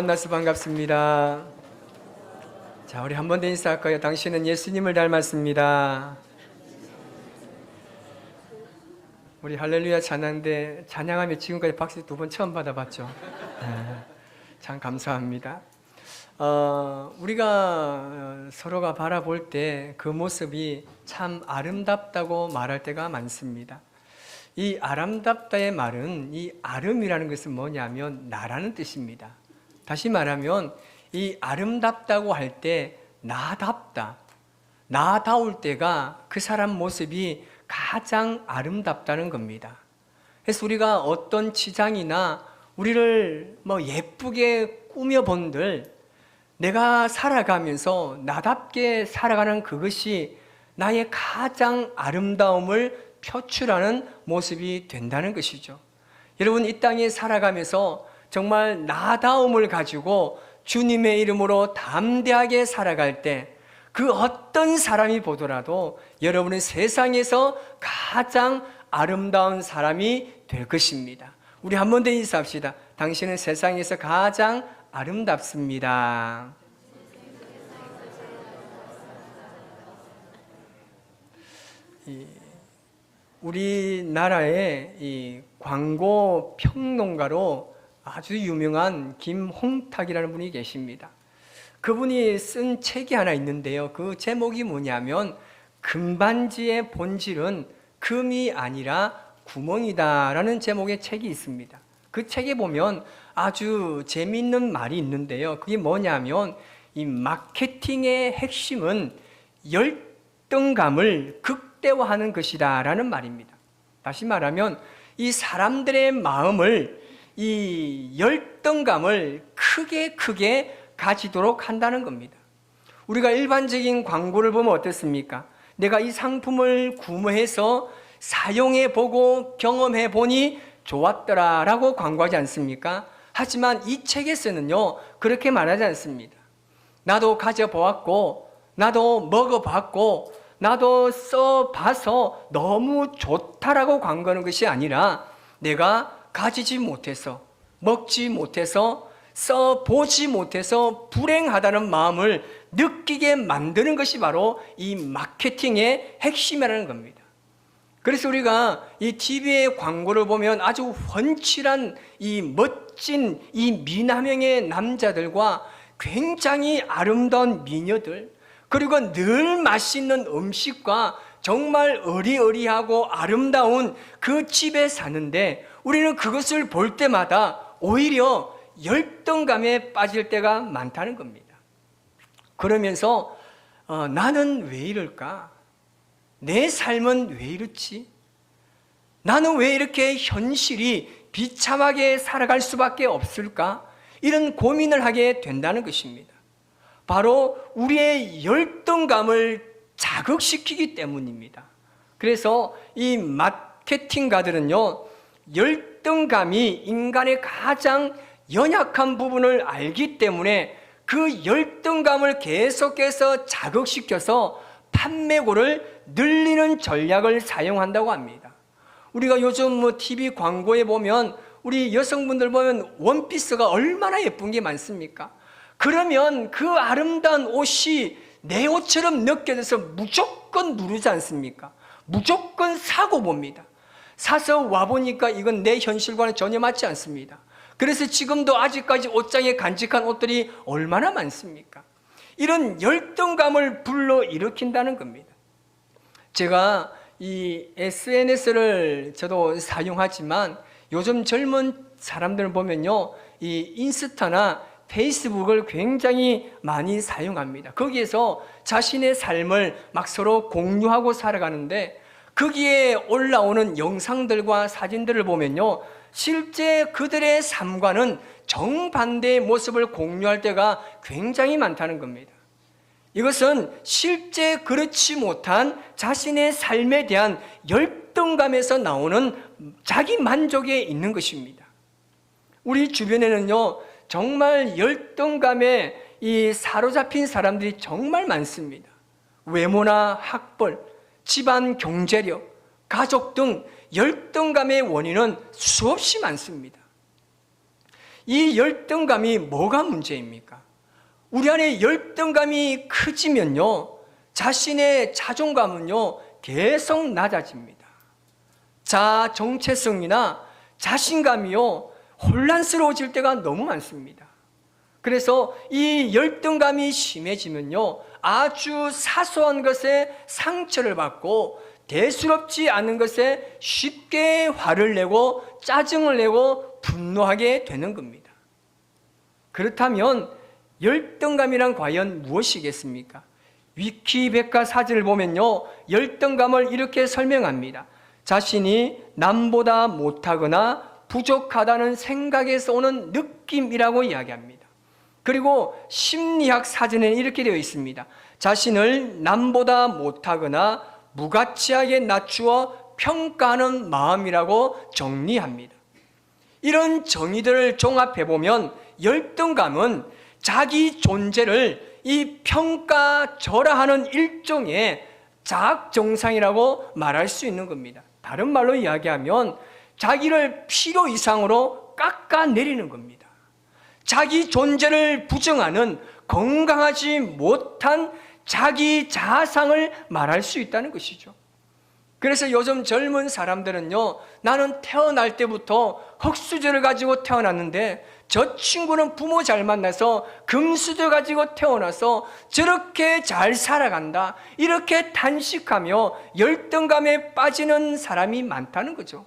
만나서 반갑습니다. 자, 우리 한 번 더 인사할까요? 당신은 예수님을 닮았습니다. 우리 할렐루야 찬양대 찬양하며 지금까지 박수 2번 처음 받아봤죠. 참 감사합니다. 우리가 서로가 바라볼 때 그 모습이 참 아름답다고 말할 때가 많습니다. 이 아름답다의 말은, 이 아름이라는 것은 뭐냐면 나라는 뜻입니다. 다시 말하면 이 아름답다고 할 때 나답다, 나다울 때가 그 사람 모습이 가장 아름답다는 겁니다. 그래서 우리가 어떤 치장이나 우리를 예쁘게 꾸며본들, 내가 살아가면서 나답게 살아가는 그것이 나의 가장 아름다움을 표출하는 모습이 된다는 것이죠. 여러분, 이 땅에 살아가면서 정말 나다움을 가지고 주님의 이름으로 담대하게 살아갈 때 그 어떤 사람이 보더라도 여러분은 세상에서 가장 아름다운 사람이 될 것입니다. 우리 한 번 더 인사합시다. 당신은 세상에서 가장 아름답습니다. 우리나라의 이 광고 평론가로 아주 유명한 김홍탁이라는 분이 계십니다. 그분이 쓴 책이 하나 있는데요. 그 제목이 뭐냐면 금반지의 본질은 금이 아니라 구멍이다라는 제목의 책이 있습니다. 그 책에 보면 아주 재미있는 말이 있는데요. 그게 뭐냐면 이 마케팅의 핵심은 열등감을 극대화하는 것이다 라는 말입니다. 다시 말하면 이 사람들의 마음을, 이 열등감을 크게 가지도록 한다는 겁니다. 우리가 일반적인 광고를 보면 어떻습니까? 내가 이 상품을 구매해서 사용해보고 경험해보니 좋았더라 라고 광고하지 않습니까? 하지만 이 책에서는요 그렇게 말하지 않습니다. 나도 가져보았고 나도 먹어봤고 나도 써봐서 너무 좋다라고 광고하는 것이 아니라 내가 가지지 못해서, 먹지 못해서, 써보지 못해서 불행하다는 마음을 느끼게 만드는 것이 바로 이 마케팅의 핵심이라는 겁니다. 그래서 우리가 이 TV의 광고를 보면 아주 훤칠한 이 멋진 이 미남형의 남자들과 굉장히 아름다운 미녀들, 그리고 늘 맛있는 음식과 정말 어리어리하고 아름다운 그 집에 사는데 우리는 그것을 볼 때마다 오히려 열등감에 빠질 때가 많다는 겁니다. 그러면서 나는 왜 이럴까? 내 삶은 왜 이렇지? 나는 왜 이렇게 현실이 비참하게 살아갈 수밖에 없을까? 이런 고민을 하게 된다는 것입니다. 바로 우리의 열등감을 자극시키기 때문입니다. 그래서 이 마케팅가들은요, 열등감이 인간의 가장 연약한 부분을 알기 때문에 그 열등감을 계속해서 자극시켜서 판매고를 늘리는 전략을 사용한다고 합니다. 우리가 요즘 TV 광고에 보면 우리 여성분들 보면 원피스가 얼마나 예쁜 게 많습니까? 그러면 그 아름다운 옷이 내 옷처럼 느껴져서 무조건 누르지 않습니까? 무조건 사고 봅니다. 사서 와보니까 이건 내 현실과는 전혀 맞지 않습니다. 그래서 지금도 아직까지 옷장에 간직한 옷들이 얼마나 많습니까? 이런 열등감을 불러일으킨다는 겁니다. 제가 이 SNS를 저도 사용하지만 요즘 젊은 사람들을 보면요, 이 인스타나 페이스북을 굉장히 많이 사용합니다. 거기에서 자신의 삶을 막 서로 공유하고 살아가는데 거기에 올라오는 영상들과 사진들을 보면요, 실제 그들의 삶과는 정반대의 모습을 공유할 때가 굉장히 많다는 겁니다. 이것은 실제 그렇지 못한 자신의 삶에 대한 열등감에서 나오는 자기 만족에 있는 것입니다. 우리 주변에는요, 정말 열등감에 이 사로잡힌 사람들이 정말 많습니다. 외모나 학벌, 집안 경제력, 가족 등 열등감의 원인은 수없이 많습니다. 이 열등감이 뭐가 문제입니까? 우리 안에 열등감이 커지면요, 자신의 자존감은요 계속 낮아집니다. 자아 정체성이나 자신감이요 혼란스러워질 때가 너무 많습니다. 그래서 이 열등감이 심해지면요, 아주 사소한 것에 상처를 받고 대수롭지 않은 것에 쉽게 화를 내고 짜증을 내고 분노하게 되는 겁니다. 그렇다면 열등감이란 과연 무엇이겠습니까? 위키백과사전을 보면요, 열등감을 이렇게 설명합니다. 자신이 남보다 못하거나 부족하다는 생각에서 오는 느낌이라고 이야기합니다. 그리고 심리학 사전에는 이렇게 되어 있습니다. 자신을 남보다 못하거나 무가치하게 낮추어 평가하는 마음이라고 정리합니다. 이런 정의들을 종합해보면 열등감은 자기 존재를 이 평가절하하는 일종의 자학정상이라고 말할 수 있는 겁니다. 다른 말로 이야기하면 자기를 필요 이상으로 깎아내리는 겁니다. 자기 존재를 부정하는 건강하지 못한 자기 자아상을 말할 수 있다는 것이죠. 그래서 요즘 젊은 사람들은요, 나는 태어날 때부터 흙수저를 가지고 태어났는데 저 친구는 부모 잘 만나서 금수저 가지고 태어나서 저렇게 잘 살아간다, 이렇게 탄식하며 열등감에 빠지는 사람이 많다는 거죠.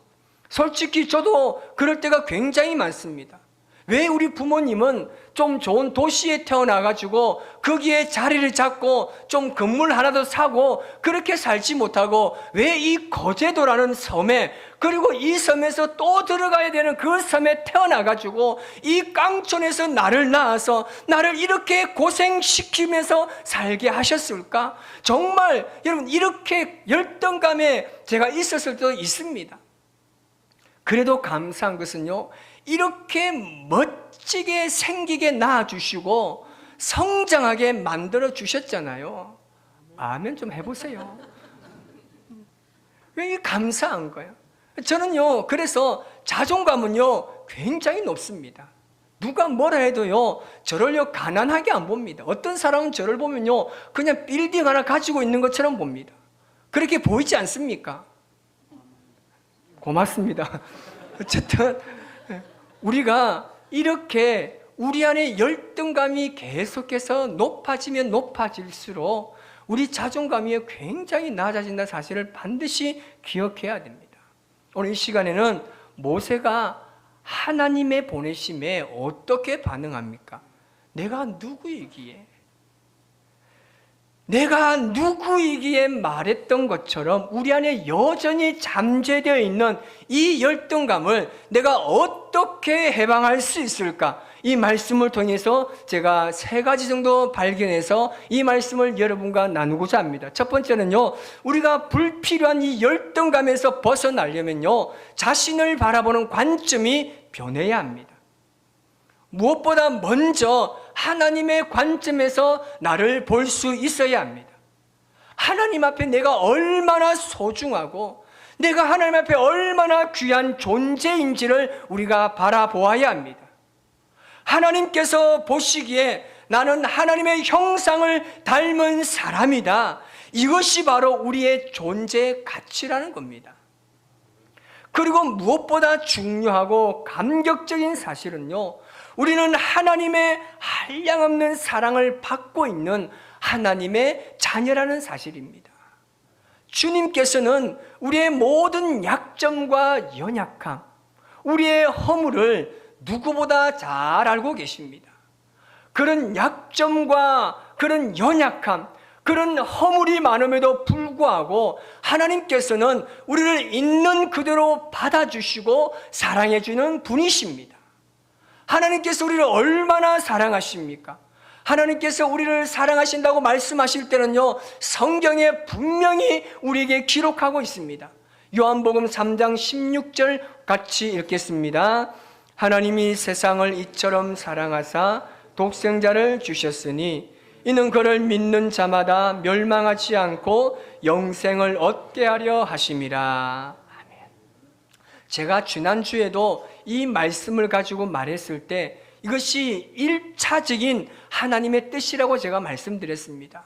솔직히 저도 그럴 때가 굉장히 많습니다. 왜 우리 부모님은 좀 좋은 도시에 태어나가지고 거기에 자리를 잡고 좀 건물 하나도 사고 그렇게 살지 못하고 왜 이 거제도라는 섬에, 그리고 이 섬에서 또 들어가야 되는 그 섬에 태어나가지고 이 깡촌에서 나를 낳아서 나를 이렇게 고생시키면서 살게 하셨을까? 정말 여러분, 이렇게 열등감에 제가 있었을 때도 있습니다. 그래도 감사한 것은요, 이렇게 멋지게 생기게 낳아주시고 성장하게 만들어 주셨잖아요. 아멘 좀 해보세요. 왜 감사한 거예요? 저는요, 그래서 자존감은요 굉장히 높습니다. 누가 뭐라 해도요 저를요 가난하게 안 봅니다. 어떤 사람은 저를 보면요 그냥 빌딩 하나 가지고 있는 것처럼 봅니다. 그렇게 보이지 않습니까? 고맙습니다. 어쨌든 우리가 이렇게 우리 안에 열등감이 계속해서 높아지면 높아질수록 우리 자존감이 굉장히 낮아진다는 사실을 반드시 기억해야 됩니다. 오늘 이 시간에는 모세가 하나님의 보내심에 어떻게 반응합니까? 내가 누구이기에? 내가 누구이기에 말했던 것처럼 우리 안에 여전히 잠재되어 있는 이 열등감을 내가 어떻게 해방할 수 있을까? 이 말씀을 통해서 제가 3가지 정도 발견해서 이 말씀을 여러분과 나누고자 합니다. 첫 번째는요, 우리가 불필요한 이 열등감에서 벗어나려면요, 자신을 바라보는 관점이 변해야 합니다. 무엇보다 먼저 하나님의 관점에서 나를 볼 수 있어야 합니다. 하나님 앞에 내가 얼마나 소중하고 내가 하나님 앞에 얼마나 귀한 존재인지를 우리가 바라보아야 합니다. 하나님께서 보시기에 나는 하나님의 형상을 닮은 사람이다. 이것이 바로 우리의 존재 가치라는 겁니다. 그리고 무엇보다 중요하고 감격적인 사실은요, 우리는 하나님의 한량없는 사랑을 받고 있는 하나님의 자녀라는 사실입니다. 주님께서는 우리의 모든 약점과 연약함, 우리의 허물을 누구보다 잘 알고 계십니다. 그런 약점과 그런 연약함, 그런 허물이 많음에도 불구하고 하나님께서는 우리를 있는 그대로 받아주시고 사랑해주는 분이십니다. 하나님께서 우리를 얼마나 사랑하십니까? 하나님께서 우리를 사랑하신다고 말씀하실 때는요, 성경에 분명히 우리에게 기록하고 있습니다. 요한복음 3장 16절 같이 읽겠습니다. 하나님이 세상을 이처럼 사랑하사 독생자를 주셨으니 이는 그를 믿는 자마다 멸망하지 않고 영생을 얻게 하려 하심이라. 아멘. 제가 지난주에도 이 말씀을 가지고 말했을 때 이것이 1차적인 하나님의 뜻이라고 제가 말씀드렸습니다.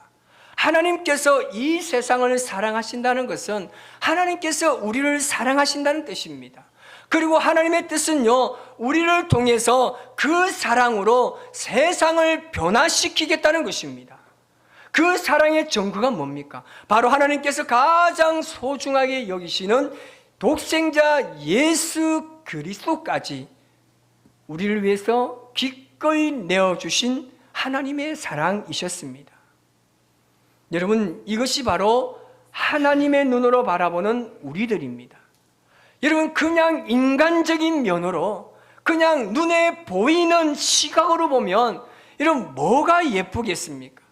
하나님께서 이 세상을 사랑하신다는 것은 하나님께서 우리를 사랑하신다는 뜻입니다. 그리고 하나님의 뜻은요, 우리를 통해서 그 사랑으로 세상을 변화시키겠다는 것입니다. 그 사랑의 증거가 뭡니까? 바로 하나님께서 가장 소중하게 여기시는 독생자 예수 그리스도까지 우리를 위해서 기꺼이 내어주신 하나님의 사랑이셨습니다. 여러분, 이것이 바로 하나님의 눈으로 바라보는 우리들입니다. 여러분, 그냥 인간적인 면으로, 그냥 눈에 보이는 시각으로 보면 여러분 뭐가 예쁘겠습니까?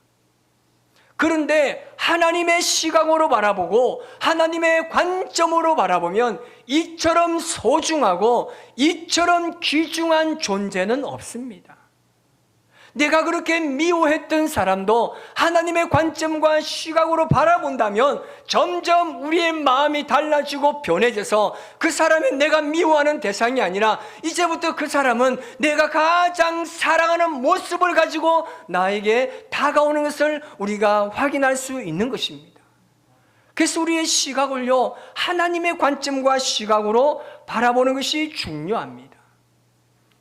그런데 하나님의 시각으로 바라보고 하나님의 관점으로 바라보면 이처럼 소중하고 이처럼 귀중한 존재는 없습니다. 내가 그렇게 미워했던 사람도 하나님의 관점과 시각으로 바라본다면 점점 우리의 마음이 달라지고 변해져서 그 사람이 내가 미워하는 대상이 아니라 이제부터 그 사람은 내가 가장 사랑하는 모습을 가지고 나에게 다가오는 것을 우리가 확인할 수 있는 것입니다. 그래서 우리의 시각을요, 하나님의 관점과 시각으로 바라보는 것이 중요합니다.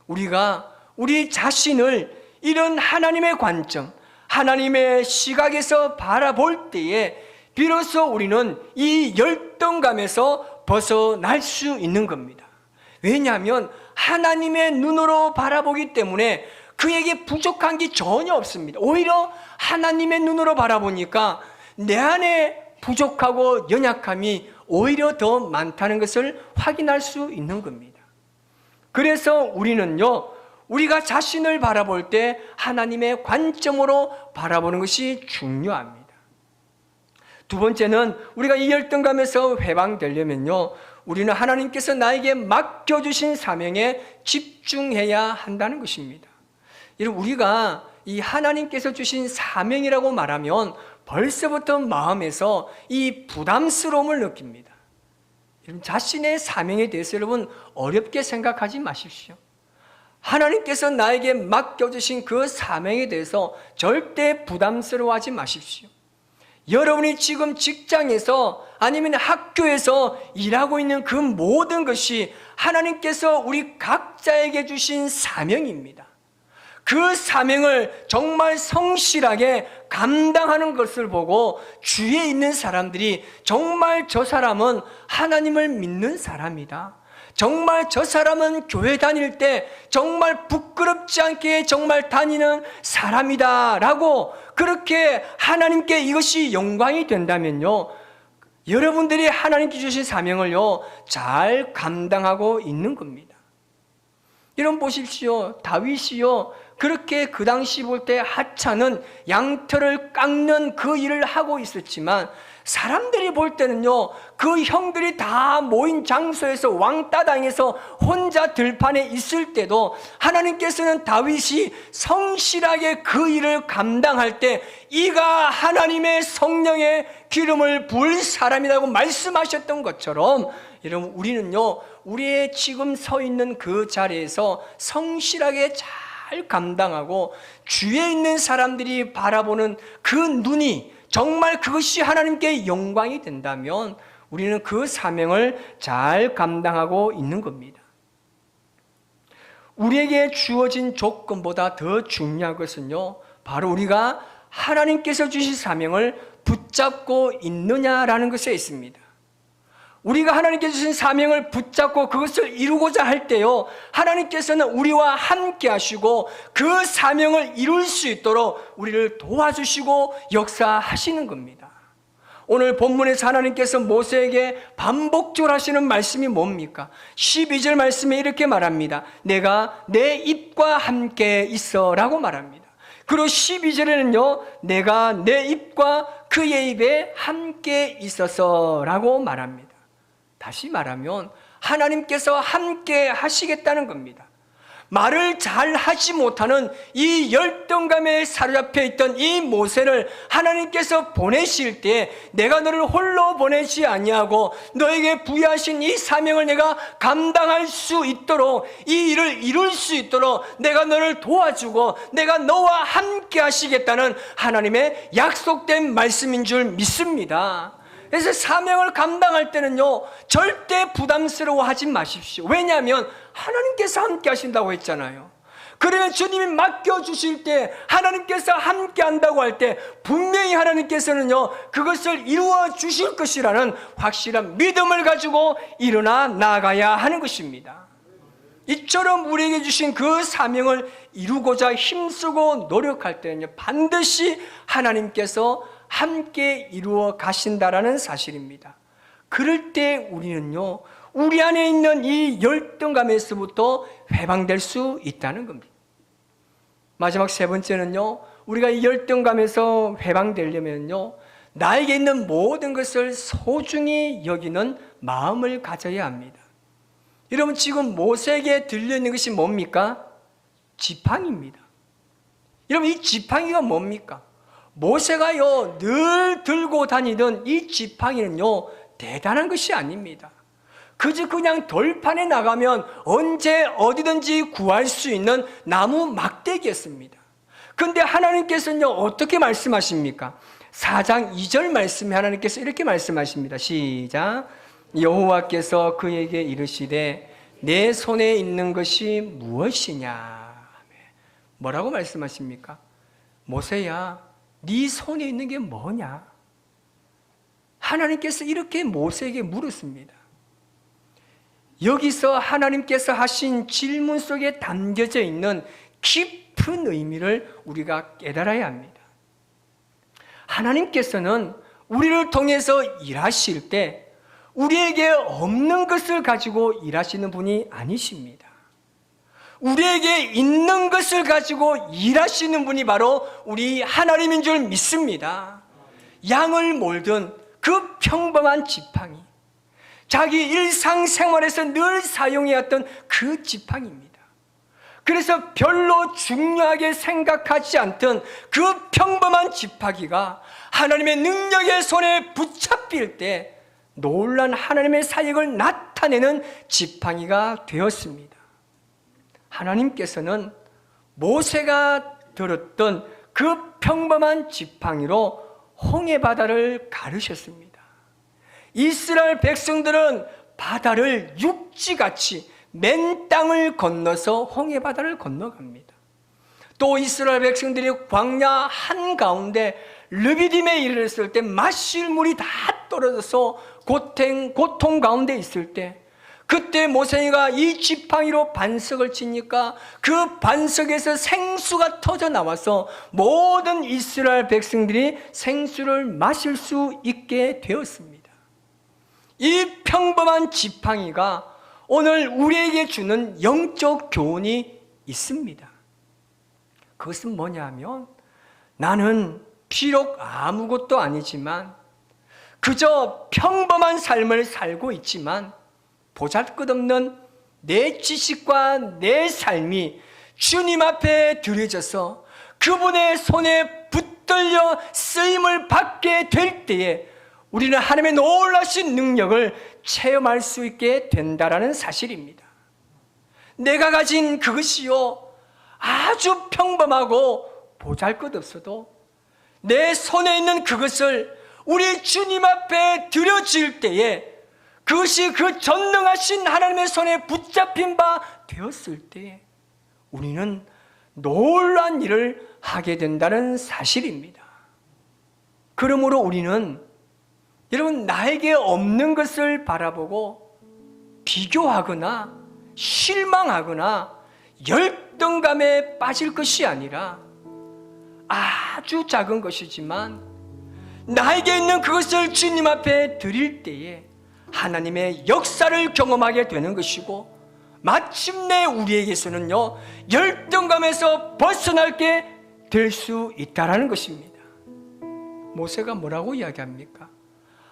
우리가 우리 자신을 이런 하나님의 관점, 하나님의 시각에서 바라볼 때에 비로소 우리는 이 열등감에서 벗어날 수 있는 겁니다. 왜냐하면 하나님의 눈으로 바라보기 때문에 그에게 부족한 게 전혀 없습니다. 오히려 하나님의 눈으로 바라보니까 내 안에 부족하고 연약함이 오히려 더 많다는 것을 확인할 수 있는 겁니다. 그래서 우리는요, 우리가 자신을 바라볼 때 하나님의 관점으로 바라보는 것이 중요합니다. 두 번째는 우리가 이 열등감에서 해방되려면요, 우리는 하나님께서 나에게 맡겨주신 사명에 집중해야 한다는 것입니다. 여러분, 우리가 이 하나님께서 주신 사명이라고 말하면 벌써부터 마음에서 이 부담스러움을 느낍니다. 여러분, 자신의 사명에 대해서 여러분 어렵게 생각하지 마십시오. 하나님께서 나에게 맡겨주신 그 사명에 대해서 절대 부담스러워하지 마십시오. 여러분이 지금 직장에서 아니면 학교에서 일하고 있는 그 모든 것이 하나님께서 우리 각자에게 주신 사명입니다. 그 사명을 정말 성실하게 감당하는 것을 보고 주위에 있는 사람들이 정말 저 사람은 하나님을 믿는 사람이다, 정말 저 사람은 교회 다닐 때 정말 부끄럽지 않게 정말 다니는 사람이다 라고 그렇게 하나님께 이것이 영광이 된다면요, 여러분들이 하나님께 주신 사명을요 잘 감당하고 있는 겁니다. 여러분 보십시오. 다윗이요, 그렇게 그 당시 볼 때 하찮은 양털을 깎는 그 일을 하고 있었지만 사람들이 볼 때는요, 그 형들이 다 모인 장소에서 왕따당에서 혼자 들판에 있을 때도 하나님께서는 다윗이 성실하게 그 일을 감당할 때 이가 하나님의 성령의 기름을 부을 사람이라고 말씀하셨던 것처럼, 여러분 우리는요, 우리의 지금 서 있는 그 자리에서 성실하게 잘 감당하고 주위에 있는 사람들이 바라보는 그 눈이 정말 그것이 하나님께 영광이 된다면 우리는 그 사명을 잘 감당하고 있는 겁니다. 우리에게 주어진 조건보다 더 중요한 것은요, 바로 우리가 하나님께서 주신 사명을 붙잡고 있느냐라는 것에 있습니다. 우리가 하나님께서 주신 사명을 붙잡고 그것을 이루고자 할 때요, 하나님께서는 우리와 함께 하시고 그 사명을 이룰 수 있도록 우리를 도와주시고 역사하시는 겁니다. 오늘 본문에서 하나님께서 모세에게 반복적으로 하시는 말씀이 뭡니까? 12절 말씀에 이렇게 말합니다. 내가 내 입과 함께 있어 라고 말합니다. 그리고 12절에는요, 내가 내 입과 그의 입에 함께 있어서 라고 말합니다. 다시 말하면 하나님께서 함께 하시겠다는 겁니다. 말을 잘 하지 못하는 이 열등감에 사로잡혀 있던 이 모세를 하나님께서 보내실 때 내가 너를 홀로 보내지 아니하고 너에게 부여하신 이 사명을 내가 감당할 수 있도록, 이 일을 이룰 수 있도록 내가 너를 도와주고 내가 너와 함께 하시겠다는 하나님의 약속된 말씀인 줄 믿습니다. 그래서 사명을 감당할 때는요, 절대 부담스러워하지 마십시오. 왜냐하면 하나님께서 함께 하신다고 했잖아요. 그러면 주님이 맡겨주실 때, 하나님께서 함께 한다고 할 때 분명히 하나님께서는요 그것을 이루어 주실 것이라는 확실한 믿음을 가지고 일어나 나가야 하는 것입니다. 이처럼 우리에게 주신 그 사명을 이루고자 힘쓰고 노력할 때는요 반드시 하나님께서 함께 이루어 가신다라는 사실입니다. 그럴 때 우리는요 우리 안에 있는 이 열등감에서부터 해방될 수 있다는 겁니다. 마지막 세 번째는요, 우리가 이 열등감에서 해방되려면요 나에게 있는 모든 것을 소중히 여기는 마음을 가져야 합니다. 여러분, 지금 모세에게 들려있는 것이 뭡니까? 지팡이입니다. 여러분, 이 지팡이가 뭡니까? 모세가요 늘 들고 다니던 이 지팡이는요 대단한 것이 아닙니다. 그저 그냥 돌판에 나가면 언제 어디든지 구할 수 있는 나무 막대기였습니다. 그런데 하나님께서는요 어떻게 말씀하십니까? 4장 2절 말씀에 하나님께서 이렇게 말씀하십니다. 시작. 여호와께서 그에게 이르시되 내 손에 있는 것이 무엇이냐. 뭐라고 말씀하십니까? 모세야, 네 손에 있는 게 뭐냐? 하나님께서 이렇게 모세에게 물었습니다. 여기서 하나님께서 하신 질문 속에 담겨져 있는 깊은 의미를 우리가 깨달아야 합니다. 하나님께서는 우리를 통해서 일하실 때 우리에게 없는 것을 가지고 일하시는 분이 아니십니다. 우리에게 있는 것을 가지고 일하시는 분이 바로 우리 하나님인 줄 믿습니다. 양을 몰던 그 평범한 지팡이, 자기 일상생활에서 늘 사용해왔던 그 지팡이입니다. 그래서 별로 중요하게 생각하지 않던 그 평범한 지팡이가 하나님의 능력의 손에 붙잡힐 때 놀란 하나님의 사역을 나타내는 지팡이가 되었습니다. 하나님께서는 모세가 들었던 그 평범한 지팡이로 홍해바다를 가르셨습니다. 이스라엘 백성들은 바다를 육지같이 맨 땅을 건너서 홍해바다를 건너갑니다. 또 이스라엘 백성들이 광야 한가운데 르비딤에 이르렀을 때 마실 물이 다 떨어져서 고통 가운데 있을 때, 그때 모세가 이 지팡이로 반석을 치니까 그 반석에서 생수가 터져 나와서 모든 이스라엘 백성들이 생수를 마실 수 있게 되었습니다. 이 평범한 지팡이가 오늘 우리에게 주는 영적 교훈이 있습니다. 그것은 뭐냐 하면, 나는 비록 아무것도 아니지만 그저 평범한 삶을 살고 있지만 보잘것없는 내 지식과 내 삶이 주님 앞에 드려져서 그분의 손에 붙들려 쓰임을 받게 될 때에 우리는 하나님의 놀라신 능력을 체험할 수 있게 된다라는 사실입니다. 내가 가진 그것이요 아주 평범하고 보잘것없어도 내 손에 있는 그것을 우리 주님 앞에 드려질 때에 그것이 그 전능하신 하나님의 손에 붙잡힌 바 되었을 때 우리는 놀라운 일을 하게 된다는 사실입니다. 그러므로 우리는 여러분, 나에게 없는 것을 바라보고 비교하거나 실망하거나 열등감에 빠질 것이 아니라 아주 작은 것이지만 나에게 있는 그것을 주님 앞에 드릴 때에 하나님의 역사를 경험하게 되는 것이고, 마침내 우리에게서는요 열등감에서 벗어나게 될 수 있다는 것입니다. 모세가 뭐라고 이야기합니까?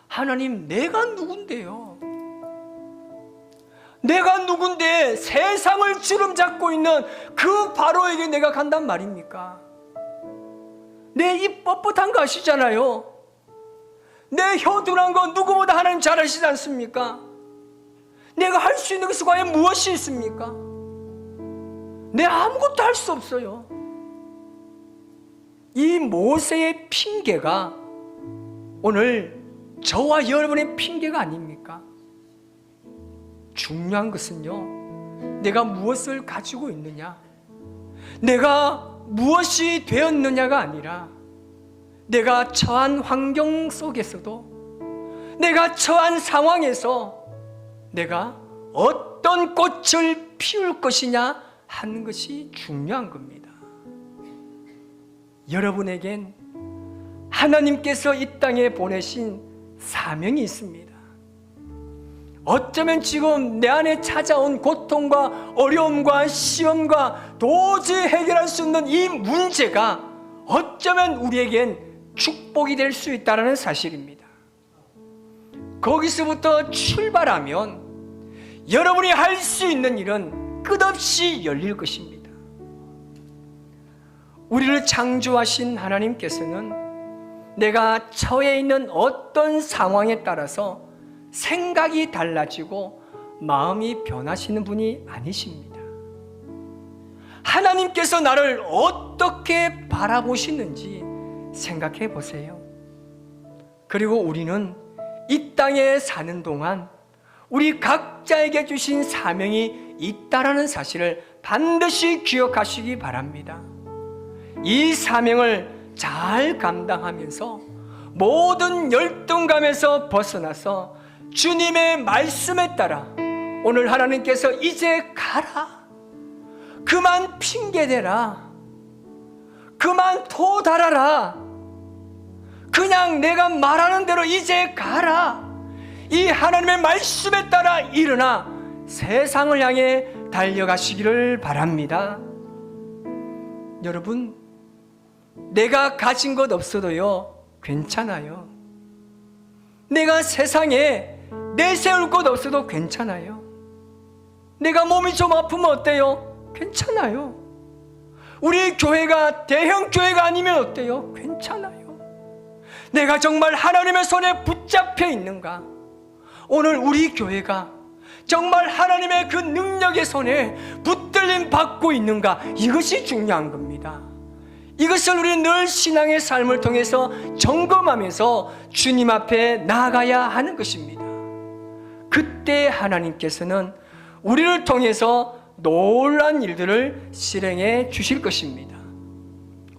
하나님, 내가 누군데요? 내가 누군데 세상을 주름잡고 있는 그 바로에게 내가 간단 말입니까? 내 입 뻣뻣한 거 아시잖아요. 내 혀 둔한 거 누구보다 하나님 잘 아시지 않습니까? 내가 할 수 있는 것이 과연 무엇이 있습니까? 내 아무것도 할 수 없어요. 이 모세의 핑계가 오늘 저와 여러분의 핑계가 아닙니까? 중요한 것은요, 내가 무엇을 가지고 있느냐, 내가 무엇이 되었느냐가 아니라 내가 처한 환경 속에서도, 내가 처한 상황에서 내가 어떤 꽃을 피울 것이냐 하는 것이 중요한 겁니다. 여러분에겐 하나님께서 이 땅에 보내신 사명이 있습니다. 어쩌면 지금 내 안에 찾아온 고통과 어려움과 시험과 도저히 해결할 수 없는 이 문제가 어쩌면 우리에겐 축복이 될 수 있다는 사실입니다. 거기서부터 출발하면 여러분이 할 수 있는 일은 끝없이 열릴 것입니다. 우리를 창조하신 하나님께서는 내가 처해 있는 어떤 상황에 따라서 생각이 달라지고 마음이 변하시는 분이 아니십니다. 하나님께서 나를 어떻게 바라보시는지 생각해 보세요. 그리고 우리는 이 땅에 사는 동안 우리 각자에게 주신 사명이 있다라는 사실을 반드시 기억하시기 바랍니다. 이 사명을 잘 감당하면서 모든 열등감에서 벗어나서 주님의 말씀에 따라 오늘 하나님께서 이제 가라, 그만 핑계대라, 그만 토달아라, 그냥 내가 말하는 대로 이제 가라, 이 하나님의 말씀에 따라 일어나 세상을 향해 달려가시기를 바랍니다. 여러분, 내가 가진 것 없어도요 괜찮아요. 내가 세상에 내세울 것 없어도 괜찮아요. 내가 몸이 좀 아프면 어때요? 괜찮아요. 우리 교회가 대형 교회가 아니면 어때요? 괜찮아요. 내가 정말 하나님의 손에 붙잡혀 있는가? 오늘 우리 교회가 정말 하나님의 그 능력의 손에 붙들림 받고 있는가? 이것이 중요한 겁니다. 이것을 우리 늘 신앙의 삶을 통해서 점검하면서 주님 앞에 나아가야 하는 것입니다. 그때 하나님께서는 우리를 통해서 놀라운 일들을 실행해 주실 것입니다.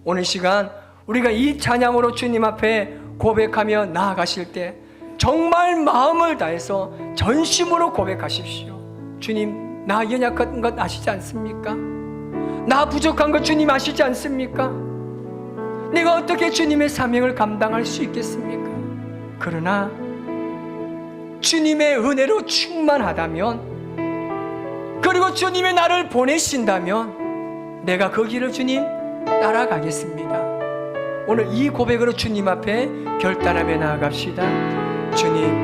오늘 시간 우리가 이 찬양으로 주님 앞에 고백하며 나아가실 때 정말 마음을 다해서 전심으로 고백하십시오. 주님, 나 연약한 것 아시지 않습니까? 나 부족한 것 주님 아시지 않습니까? 내가 어떻게 주님의 사명을 감당할 수 있겠습니까? 그러나 주님의 은혜로 충만하다면, 그리고 주님이 나를 보내신다면 내가 그 길을 주님 따라가겠습니다. 오늘 이 고백으로 주님 앞에 결단하며 나아갑시다. 주님,